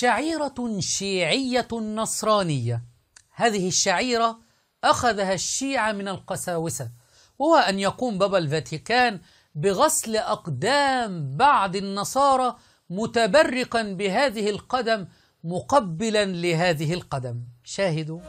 شعيرة شيعية نصرانية. هذه الشعيرة أخذها الشيعة من القساوسة، وهو أن يقوم بابا الفاتيكان بغسل أقدام بعض النصارى متبركا بهذه القدم مقبلا لهذه القدم. شاهدوا.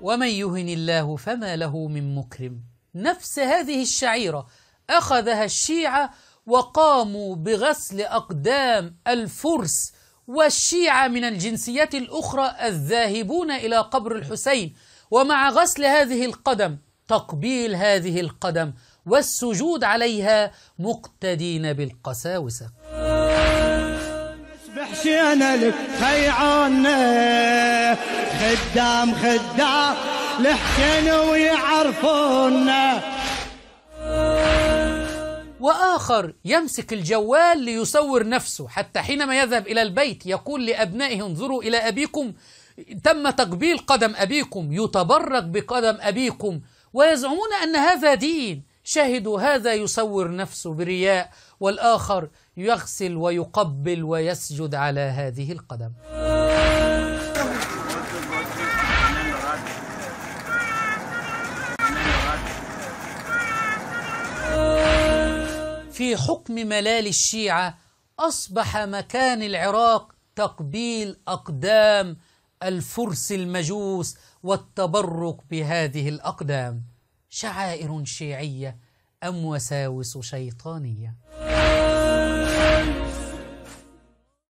ومن يهن الله فما له من مكرم. نفس هذه الشعيرة أخذها الشيعة وقاموا بغسل أقدام الفرس والشيعة من الجنسيات الأخرى الذاهبون إلى قبر الحسين، ومع غسل هذه القدم تقبيل هذه القدم والسجود عليها مقتدين بالقساوسة. بحشينا لك خيعونا خدام لحسين ويعرفونا. وآخر يمسك الجوال ليصور نفسه، حتى حينما يذهب إلى البيت يقول لأبنائه انظروا إلى أبيكم، تم تقبيل قدم أبيكم، يتبرك بقدم أبيكم، ويزعمون أن هذا دين. شاهدوا، هذا يصور نفسه برياء، والآخر يغسل ويقبل ويسجد على هذه القدم. في حكم ملال الشيعة أصبح مكان العراق تقبيل أقدام الفرس المجوس والتبرك بهذه الأقدام. شعائر شيعية أم وساوس شيطانية؟